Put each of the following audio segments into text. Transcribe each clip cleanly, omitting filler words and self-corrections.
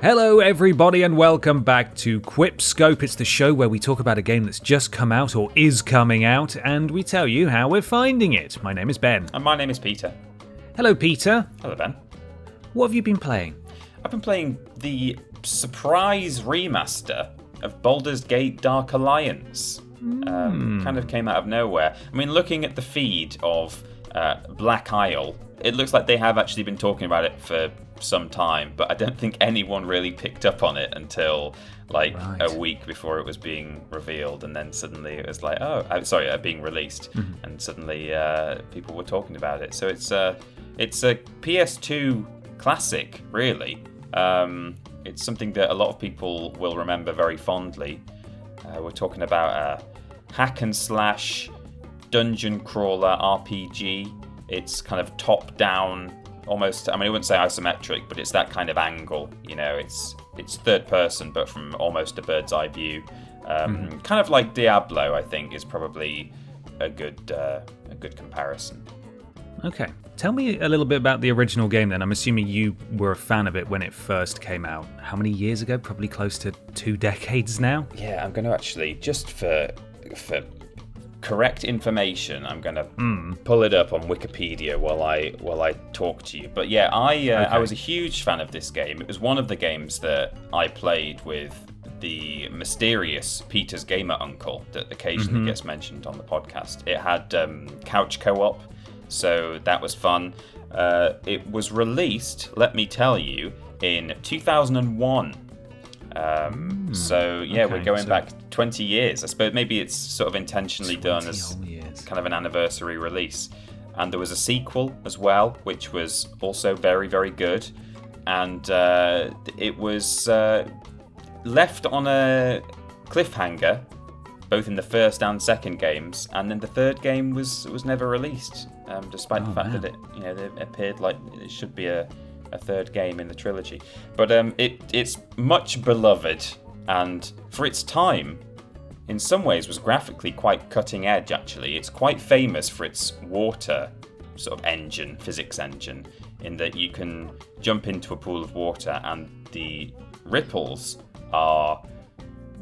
Hello everybody and welcome back to QuipScope. It's the show where we talk about a game that's just come out or is coming out and we tell you how we're finding it. My name is Ben. And my name is Peter. Hello Peter. Hello Ben. What have you been playing? I've been playing the surprise remaster of Baldur's Gate Dark Alliance. Kind of came out of nowhere. I mean, looking at the feed of Black Isle, it looks like they have actually been talking about it for some time, but I don't think anyone really picked up on it until a week before it was being revealed, and then suddenly it was like, being released, and suddenly people were talking about it. So it's a PS2 classic, really. It's something that a lot of people will remember very fondly. We're talking about a hack and slash dungeon crawler RPG. It's kind of top down. Almost, I wouldn't say isometric, but it's that kind of angle. You know, it's third person, but from almost a bird's eye view. Kind of like Diablo, I think, is probably a good comparison. Okay, tell me a little bit about the original game then. I'm assuming you were a fan of it when it first came out. How many years ago? Probably close to 2 decades now. Yeah, I'm going to actually, just for correct information, I'm going to pull it up on Wikipedia while I talk to you. But yeah, I was a huge fan of this game. It was one of the games that I played with the mysterious Peter's Gamer Uncle that occasionally gets mentioned on the podcast. It had couch co-op, so that was fun. It was released, let me tell you, in 2001. We're going back 20 years. I suppose maybe it's sort of intentionally done as kind of an anniversary release. And there was a sequel as well, which was also very, very good. And it was left on a cliffhanger, both in the first and second games. And then the third game was never released, despite the fact that it appeared like it should be a third game in the trilogy. But it's much beloved, and for its time, in some ways was graphically quite cutting edge, actually. It's quite famous for its water sort of engine, physics engine, in that you can jump into a pool of water and the ripples are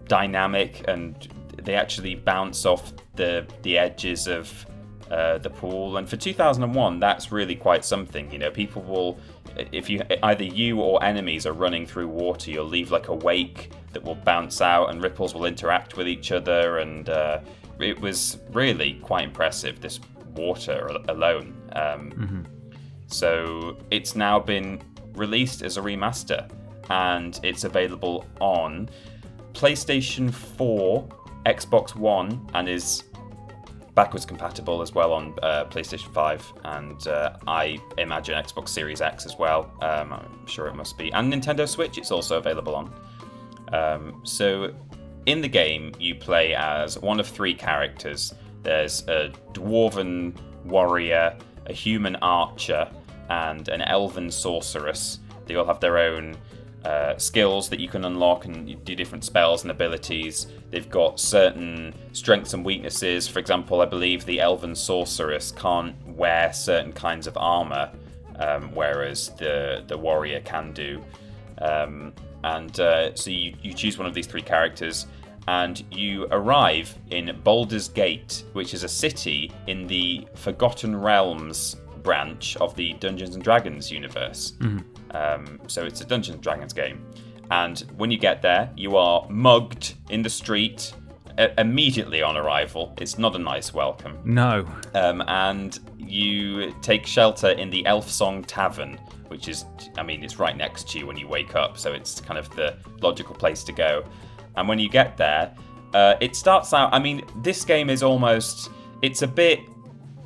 dynamic and they actually bounce off the edges of the pool. And for 2001, that's really quite something. You know, people will, if either you or enemies are running through water, you'll leave like a wake that will bounce out and ripples will interact with each other, and it was really quite impressive, this water alone. So it's now been released as a remaster, and it's available on PlayStation 4, Xbox One, and is backwards compatible as well on PlayStation 5, and I imagine Xbox Series X as well. I'm sure it must be. And Nintendo Switch it's also available on. So in the game, you play as one of 3 characters. There's a dwarven warrior, a human archer, and an elven sorceress. They all have their own skills that you can unlock and you do different spells and abilities. They've got certain strengths and weaknesses. For example, I believe the elven sorceress can't wear certain kinds of armor, whereas the warrior can do. So you choose one of these 3 characters, and you arrive in Baldur's Gate, which is a city in the Forgotten Realms branch of the Dungeons and Dragons universe. So it's a Dungeons and Dragons game. And when you get there, you are mugged in the street immediately on arrival. It's not a nice welcome. No. And you take shelter in the Elf Song Tavern, which is, it's right next to you when you wake up. So it's kind of the logical place to go. And when you get there, it starts out, this game is almost, it's a bit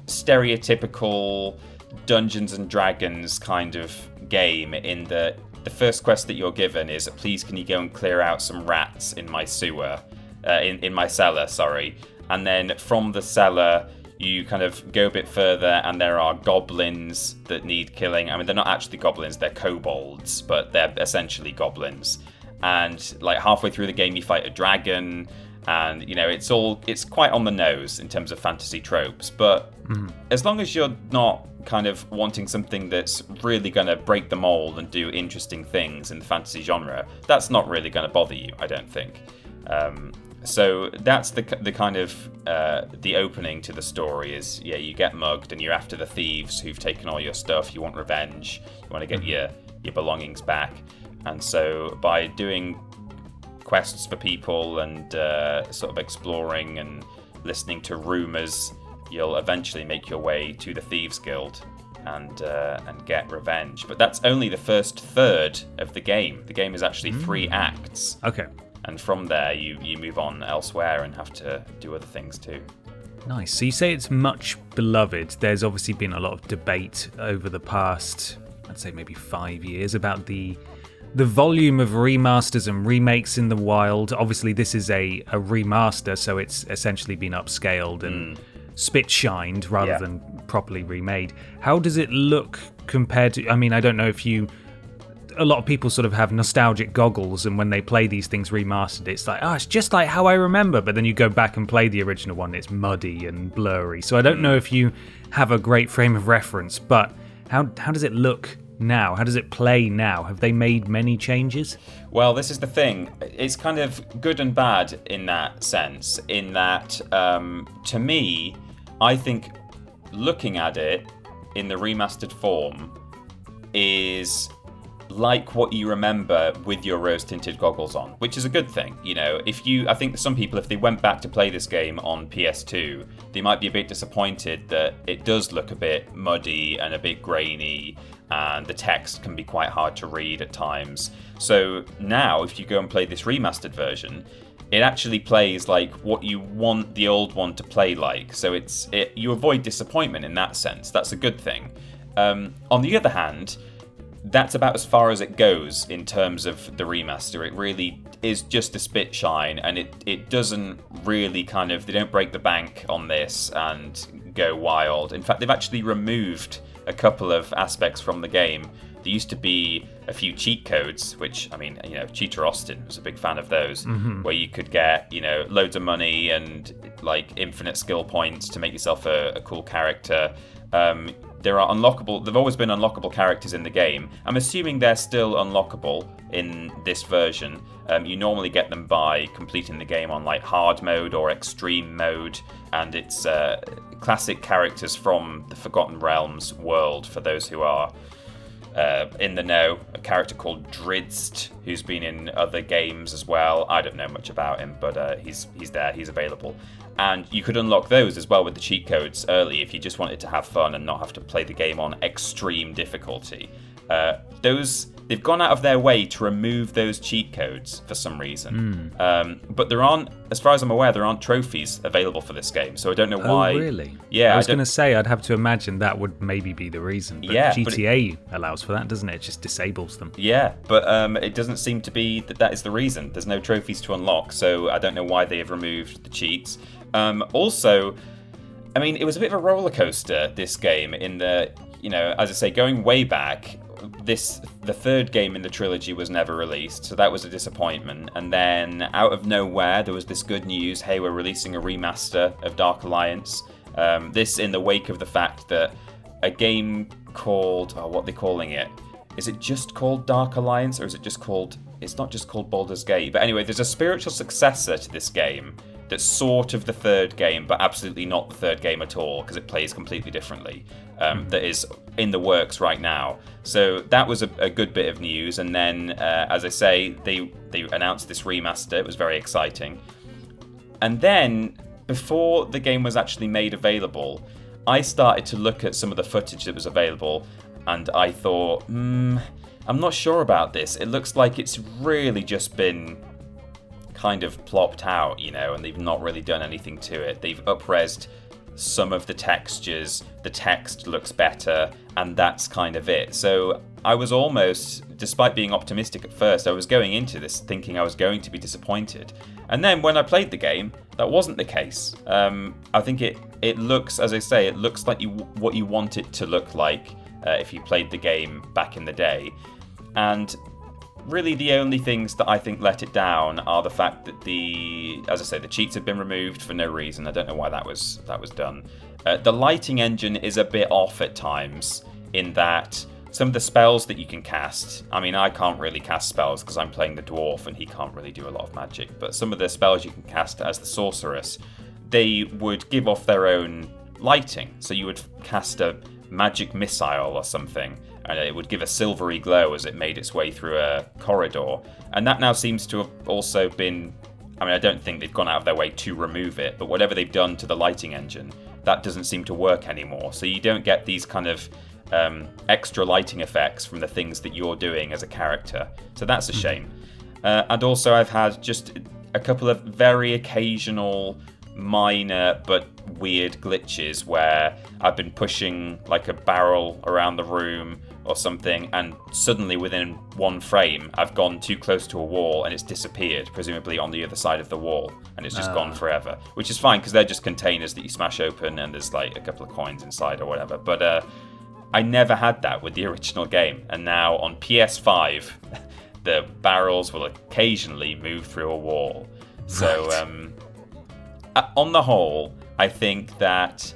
stereotypical Dungeons and Dragons kind of game, in that the first quest that you're given is, please can you go and clear out some rats in my sewer, in my cellar, sorry. And then from the cellar, you kind of go a bit further and there are goblins that need killing. They're not actually goblins, they're kobolds, but they're essentially goblins. And like halfway through the game, you fight a dragon. And, it's quite on the nose in terms of fantasy tropes. But as long as you're not kind of wanting something that's really going to break the mold and do interesting things in the fantasy genre, that's not really going to bother you, I don't think. So that's the kind of the opening to the story is, you get mugged and you're after the thieves who've taken all your stuff. You want revenge. You want to get your belongings back. And so by doing quests for people and sort of exploring and listening to rumors, you'll eventually make your way to the Thieves Guild and get revenge. But that's only the first third of the game. The game is actually 3 acts. Okay. And from there, you move on elsewhere and have to do other things too. Nice. So you say it's much beloved. There's obviously been a lot of debate over the past, I'd say maybe 5 years, about the volume of remasters and remakes in the wild. Obviously, this is a remaster, so it's essentially been upscaled and spit-shined rather than properly remade. How does it look compared to... I mean, I don't know if you... A lot of people sort of have nostalgic goggles, and when they play these things remastered, it's like, it's just like how I remember. But then you go back and play the original one, it's muddy and blurry. So I don't know if you have a great frame of reference, but how does it look now? How does it play now? Have they made many changes? Well, this is the thing. It's kind of good and bad in that sense, in that, to me, I think looking at it in the remastered form is like what you remember with your rose-tinted goggles on, which is a good thing. I think some people, if they went back to play this game on PS2, they might be a bit disappointed that it does look a bit muddy and a bit grainy, and the text can be quite hard to read at times. So now, if you go and play this remastered version, it actually plays like what you want the old one to play like. So you avoid disappointment in that sense. That's a good thing. On the other hand, that's about as far as it goes in terms of the remaster. It really is just a spit shine, and it doesn't really they don't break the bank on this and go wild. In fact, they've actually removed a couple of aspects from the game. There used to be a few cheat codes, which, Cheater Austin was a big fan of those, where you could get, loads of money and like infinite skill points to make yourself a cool character. There are unlockable. There've always been unlockable characters in the game. I'm assuming they're still unlockable in this version. You normally get them by completing the game on like hard mode or extreme mode, and it's classic characters from the Forgotten Realms world. For those who are in the know, a character called Drizzt, who's been in other games as well. I don't know much about him, but he's there. He's available. And you could unlock those as well with the cheat codes early if you just wanted to have fun and not have to play the game on extreme difficulty. They've gone out of their way to remove those cheat codes for some reason. But there aren't, as far as I'm aware, there aren't trophies available for this game. So I don't know why. Oh, really? Yeah. I was going to say, I'd have to imagine that would maybe be the reason. But GTA allows for that, doesn't it? It just disables them. Yeah, but it doesn't seem to be that is the reason. There's no trophies to unlock, so I don't know why they have removed the cheats. Also, it was a bit of a roller coaster, this game, in the, as I say, going way back, the third game in the trilogy was never released, so that was a disappointment. And then out of nowhere, there was this good news: hey, we're releasing a remaster of Dark Alliance. This in the wake of the fact that a game called, what are they calling it? Is it just called Dark Alliance, or is it just called? It's not just called Baldur's Gate, but anyway, there's a spiritual successor to this game that's sort of the third game, but absolutely not the third game at all, because it plays completely differently, that is in the works right now. So that was a good bit of news. And then, as I say, they announced this remaster. It was very exciting. And then, before the game was actually made available, I started to look at some of the footage that was available, and I thought, I'm not sure about this. It looks like it's really just been kind of plopped out, and they've not really done anything to it. They've up-resed some of the textures, the text looks better, and that's kind of it. So I was almost, despite being optimistic at first, I was going into this thinking I was going to be disappointed. And then when I played the game, that wasn't the case. I think it looks, as I say, it looks like what you want it to look like if you played the game back in the day. And really the only things that I think let it down are the fact that as I say, the cheats have been removed for no reason. I don't know why that was done. The lighting engine is a bit off at times in that some of the spells that you can cast, I mean, I can't really cast spells because I'm playing the dwarf and he can't really do a lot of magic, but some of the spells you can cast as the sorceress, they would give off their own lighting. So you would cast a magic missile or something, and it would give a silvery glow as it made its way through a corridor. And that now seems to have also been, I mean, I don't think they've gone out of their way to remove it, but whatever they've done to the lighting engine, that doesn't seem to work anymore. So you don't get these kind of extra lighting effects from the things that you're doing as a character. So that's a shame. And also I've had just a couple of very occasional minor but weird glitches where I've been pushing like a barrel around the room or something, and suddenly within one frame I've gone too close to a wall and it's disappeared, presumably on the other side of the wall, and it's just gone forever, which is fine because they're just containers that you smash open and there's like a couple of coins inside or whatever. But I never had that with the original game, and now on PS5 the barrels will occasionally move through a wall. So on the whole, I think that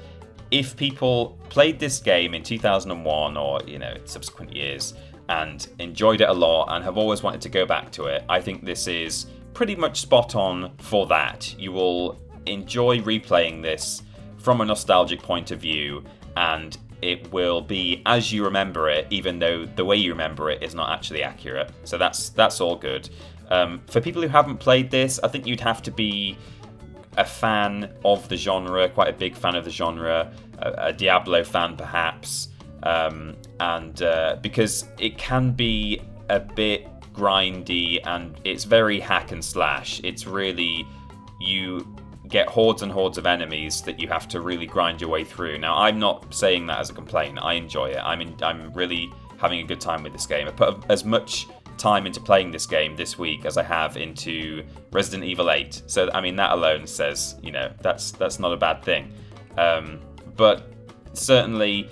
if people played this game in 2001 or subsequent years and enjoyed it a lot and have always wanted to go back to it, I think this is pretty much spot on for that. You will enjoy replaying this from a nostalgic point of view, and it will be as you remember it, even though the way you remember it is not actually accurate. So that's all good. For people who haven't played this, I think you'd have to be a fan of the genre, quite a big fan of the genre, a Diablo fan perhaps, and because it can be a bit grindy and it's very hack and slash. It's really, you get hordes and hordes of enemies that you have to really grind your way through. Now, I'm not saying that as a complaint. I enjoy it. I'm really having a good time with this game. I put as much time into playing this game this week as I have into Resident Evil 8. So, I mean, that alone says, that's not a bad thing. But certainly,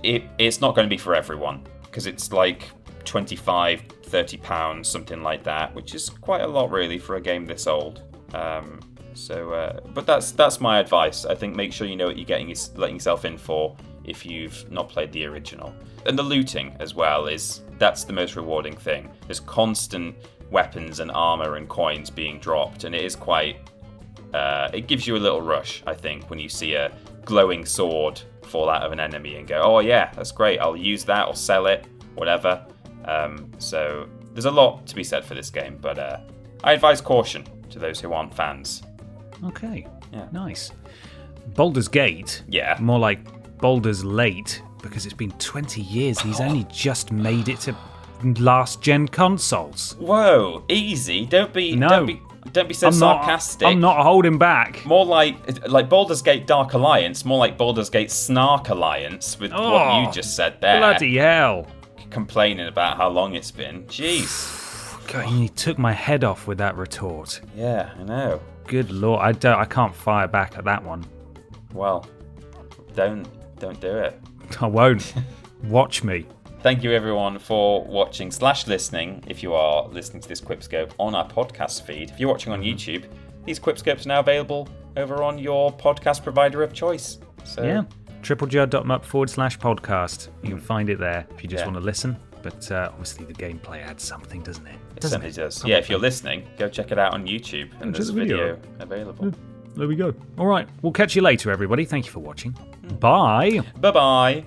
it's not going to be for everyone, because it's like £25-30, something like that, which is quite a lot, really, for a game this old. But that's my advice. I think make sure you know what you're letting yourself in for if you've not played the original. And the looting as well that's the most rewarding thing. There's constant weapons and armor and coins being dropped, and it is quite. It gives you a little rush, I think, when you see a glowing sword fall out of an enemy and go, "Oh yeah, that's great. I'll use that or sell it, whatever." So there's a lot to be said for this game, but I advise caution to those who aren't fans. Okay. Yeah. Nice. Baldur's Gate. Yeah. More like Baldur's Late, because it's been 20 years. He's only just made it to last gen consoles. Whoa, easy. Don't be so sarcastic. I'm not holding back. More like Baldur's Gate Dark Alliance, more like Baldur's Gate Snark Alliance with what you just said there. Bloody hell. Complaining about how long it's been. Jeez. God, he took my head off with that retort. Yeah, I know. Good lord, I can't fire back at that one. Well, don't do it. I won't. Watch me. Thank you everyone for watching / listening, if you are listening to this QuipScope on our podcast feed. If you're watching on YouTube, these QuipScopes are now available over on your podcast provider of choice. So yeah, TripleJump.up/podcast. You can find it there if you just want to listen. But obviously the gameplay adds something, doesn't it? It certainly does. Yeah, if you're listening, go check it out on YouTube, and there's a video available. There we go. All right, we'll catch you later, everybody. Thank you for watching. Bye. Bye-bye.